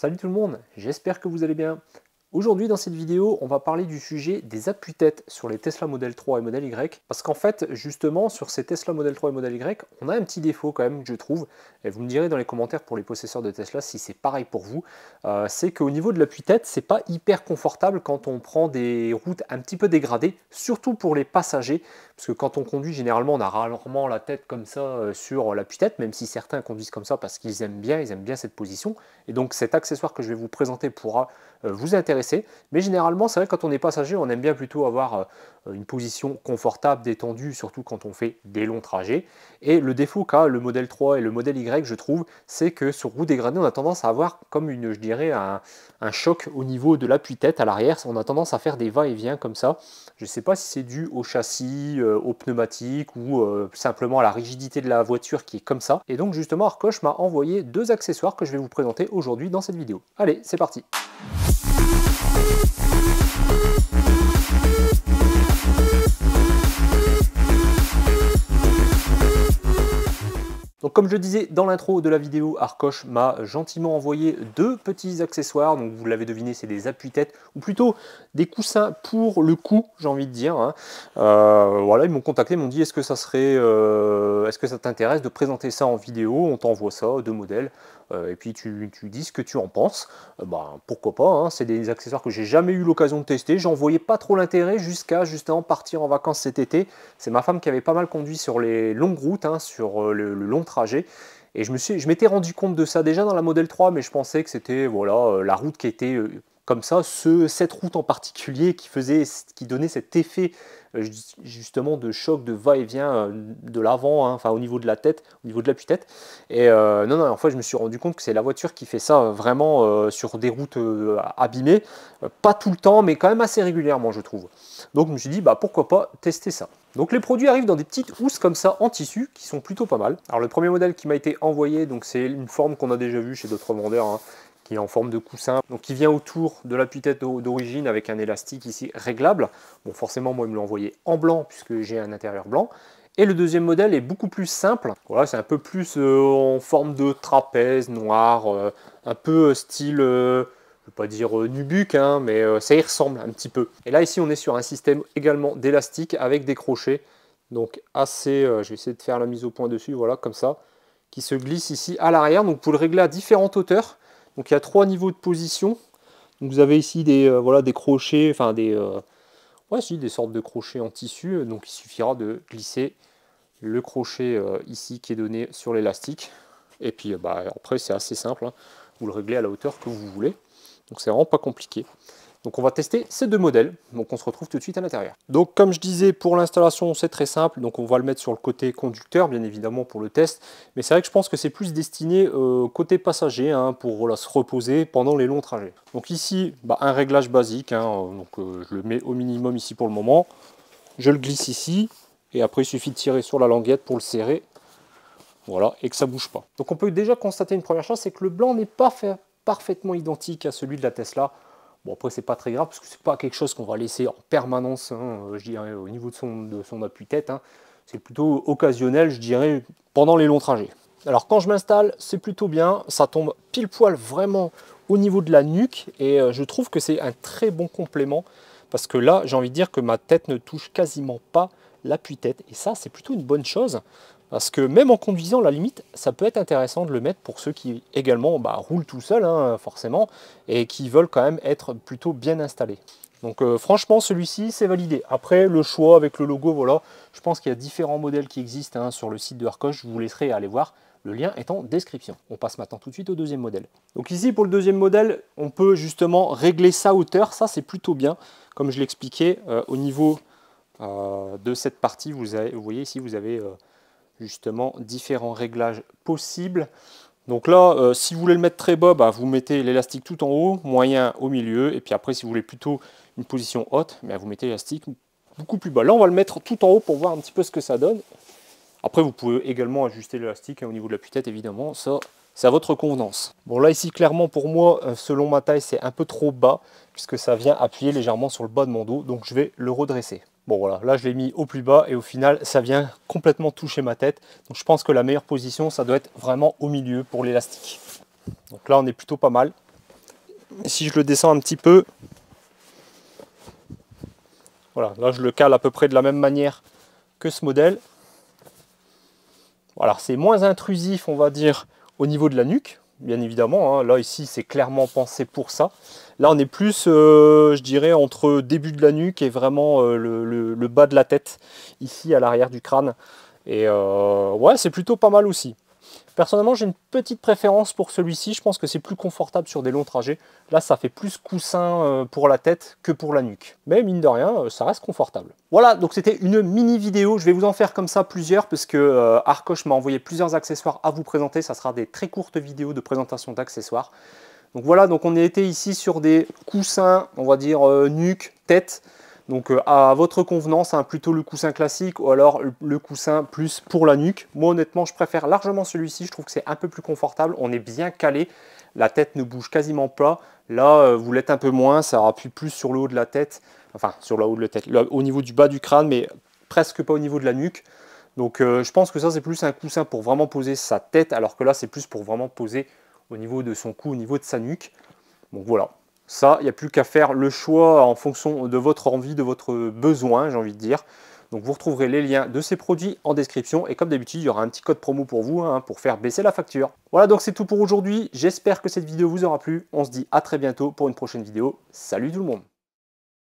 Salut tout le monde, j'espère que vous allez bien. Aujourd'hui dans cette vidéo, on va parler du sujet des appuis-têtes sur les Tesla Model 3 et Model Y. Parce qu'en fait, justement, sur ces Tesla Model 3 et Model Y, on a un petit défaut quand même, je trouve. Et vous me direz dans les commentaires pour les possesseurs de Tesla si c'est pareil pour vous. C'est qu'au niveau de l'appui-tête, c'est pas hyper confortable quand on prend des routes un petit peu dégradées, surtout pour les passagers. Parce que quand on conduit, généralement, on a rarement la tête comme ça sur l'appui-tête, même si certains conduisent comme ça parce qu'ils aiment bien cette position. Et donc cet accessoire que je vais vous présenter pourra vous intéresser. Mais généralement, c'est vrai que quand on est passager, on aime bien plutôt avoir une position confortable, détendue, surtout quand on fait des longs trajets. Et le défaut qu'a le modèle 3 et le modèle Y, je trouve, c'est que sur roue dégradée, on a tendance à avoir comme je dirais, un choc au niveau de l'appui-tête à l'arrière. On a tendance à faire des va-et-vient comme ça. Je ne sais pas si c'est dû au châssis, au pneumatique ou simplement à la rigidité de la voiture qui est comme ça. Et donc justement, Arcoche m'a envoyé deux accessoires que je vais vous présenter aujourd'hui dans cette vidéo. Allez, c'est parti! Donc comme je le disais dans l'intro de la vidéo, Arcoche m'a gentiment envoyé deux petits accessoires. Donc vous l'avez deviné, c'est des appuis-têtes, ou plutôt des coussins pour le cou, j'ai envie de dire. Hein. Voilà, ils m'ont contacté, ils m'ont dit est-ce que ça t'intéresse de présenter ça en vidéo? On t'envoie ça, deux modèles. Et puis tu dis ce que tu en penses. Pourquoi pas, hein, c'est des accessoires que j'ai jamais eu l'occasion de tester. J'en voyais pas trop l'intérêt jusqu'à justement partir en vacances cet été. C'est ma femme qui avait pas mal conduit sur les longues routes, hein, sur le long trajet. Et je m'étais rendu compte de ça déjà dans la Model 3, mais je pensais que c'était voilà, la route qui était comme ça, cette route en particulier qui donnait cet effet justement de choc, de va-et-vient de l'avant, hein, enfin au niveau de la tête, au niveau de l'appui-tête. Et non, en fait, je me suis rendu compte que c'est la voiture qui fait ça vraiment sur des routes abîmées, pas tout le temps, mais quand même assez régulièrement, je trouve. Donc je me suis dit, pourquoi pas tester ça. Donc les produits arrivent dans des petites housses comme ça en tissu qui sont plutôt pas mal. Alors le premier modèle qui m'a été envoyé, donc c'est une forme qu'on a déjà vue chez d'autres vendeurs, hein, qui est en forme de coussin, donc qui vient autour de l'appui-tête d'origine avec un élastique ici réglable. Bon, forcément, moi, il me l'a envoyé en blanc puisque j'ai un intérieur blanc. Et le deuxième modèle est beaucoup plus simple. Voilà, c'est un peu plus en forme de trapèze noir, un peu style, je ne veux pas dire nubuck, hein, mais ça y ressemble un petit peu. Et là, ici, on est sur un système également d'élastique avec des crochets. Donc assez, je vais essayer de faire la mise au point dessus, voilà, comme ça, qui se glisse ici à l'arrière. Donc, vous pouvez le régler à différentes hauteurs. Donc il y a trois niveaux de position. Donc vous avez ici des, voilà, des crochets, enfin des sortes de crochets en tissu. Donc il suffira de glisser le crochet ici qui est donné sur l'élastique. Et puis après c'est assez simple, hein. Vous le réglez à la hauteur que vous voulez. Donc c'est vraiment pas compliqué. Donc on va tester ces deux modèles, donc on se retrouve tout de suite à l'intérieur. Donc comme je disais, pour l'installation c'est très simple, donc on va le mettre sur le côté conducteur bien évidemment pour le test, mais c'est vrai que je pense que c'est plus destiné côté passager, hein, pour voilà, se reposer pendant les longs trajets. Donc ici, un réglage basique, hein, je le mets au minimum ici pour le moment, je le glisse ici, et après il suffit de tirer sur la languette pour le serrer, voilà, et que ça ne bouge pas. Donc on peut déjà constater une première chose, c'est que le blanc n'est pas parfaitement identique à celui de la Tesla. Bon, après, c'est pas très grave parce que c'est pas quelque chose qu'on va laisser en permanence, hein, je dirais, au niveau de son appui-tête. Hein. C'est plutôt occasionnel, je dirais, pendant les longs trajets. Alors, quand je m'installe, c'est plutôt bien. Ça tombe pile poil vraiment au niveau de la nuque et je trouve que c'est un très bon complément parce que là, j'ai envie de dire que ma tête ne touche quasiment pas l'appui-tête et ça, c'est plutôt une bonne chose. Parce que même en conduisant, à la limite, ça peut être intéressant de le mettre pour ceux qui également roulent tout seuls, hein, forcément, et qui veulent quand même être plutôt bien installés. Donc franchement, celui-ci, c'est validé. Après, le choix avec le logo, voilà, je pense qu'il y a différents modèles qui existent, hein, sur le site de Arcoche. Je vous laisserai aller voir. Le lien est en description. On passe maintenant tout de suite au deuxième modèle. Donc ici, pour le deuxième modèle, on peut justement régler sa hauteur. Ça, c'est plutôt bien. Comme je l'expliquais, au niveau de cette partie, vous voyez ici, vous avez justement différents réglages possibles. Donc là, si vous voulez le mettre très bas, vous mettez l'élastique tout en haut, moyen au milieu, et puis après si vous voulez plutôt une position haute, vous mettez l'élastique beaucoup plus bas. Là on va le mettre tout en haut pour voir un petit peu ce que ça donne. Après vous pouvez également ajuster l'élastique, hein, au niveau de l'appui-tête évidemment, ça c'est à votre convenance. Bon là ici clairement pour moi, selon ma taille, c'est un peu trop bas, puisque ça vient appuyer légèrement sur le bas de mon dos, donc je vais le redresser. Bon voilà, là je l'ai mis au plus bas et au final ça vient complètement toucher ma tête. Donc je pense que la meilleure position ça doit être vraiment au milieu pour l'élastique. Donc là on est plutôt pas mal. Et si je le descends un petit peu, voilà, là je le cale à peu près de la même manière que ce modèle. Voilà, c'est moins intrusif, on va dire, au niveau de la nuque, bien évidemment. Hein. Là, ici, c'est clairement pensé pour ça. Là, on est plus, je dirais, entre début de la nuque et vraiment le bas de la tête, ici, à l'arrière du crâne. Et ouais, c'est plutôt pas mal aussi. Personnellement, j'ai une petite préférence pour celui-ci. Je pense que c'est plus confortable sur des longs trajets. Là, ça fait plus coussin pour la tête que pour la nuque. Mais mine de rien, ça reste confortable. Voilà, donc c'était une mini vidéo. Je vais vous en faire comme ça plusieurs parce que Arcoche m'a envoyé plusieurs accessoires à vous présenter. Ça sera des très courtes vidéos de présentation d'accessoires. Donc voilà, donc on a été ici sur des coussins, on va dire nuque, tête. Donc à votre convenance, hein, plutôt le coussin classique ou alors le coussin plus pour la nuque. Moi honnêtement, je préfère largement celui-ci. Je trouve que c'est un peu plus confortable. On est bien calé. La tête ne bouge quasiment pas. Là, vous l'êtes un peu moins. Ça appuie plus sur le haut de la tête. Enfin, sur le haut de la tête. Là, au niveau du bas du crâne, mais presque pas au niveau de la nuque. Donc je pense que ça, c'est plus un coussin pour vraiment poser sa tête. Alors que là, c'est plus pour vraiment poser au niveau de son cou, au niveau de sa nuque. Donc voilà. Ça, il n'y a plus qu'à faire le choix en fonction de votre envie, de votre besoin, j'ai envie de dire. Donc vous retrouverez les liens de ces produits en description. Et comme d'habitude, il y aura un petit code promo pour vous, hein, pour faire baisser la facture. Voilà, donc c'est tout pour aujourd'hui. J'espère que cette vidéo vous aura plu. On se dit à très bientôt pour une prochaine vidéo. Salut tout le monde!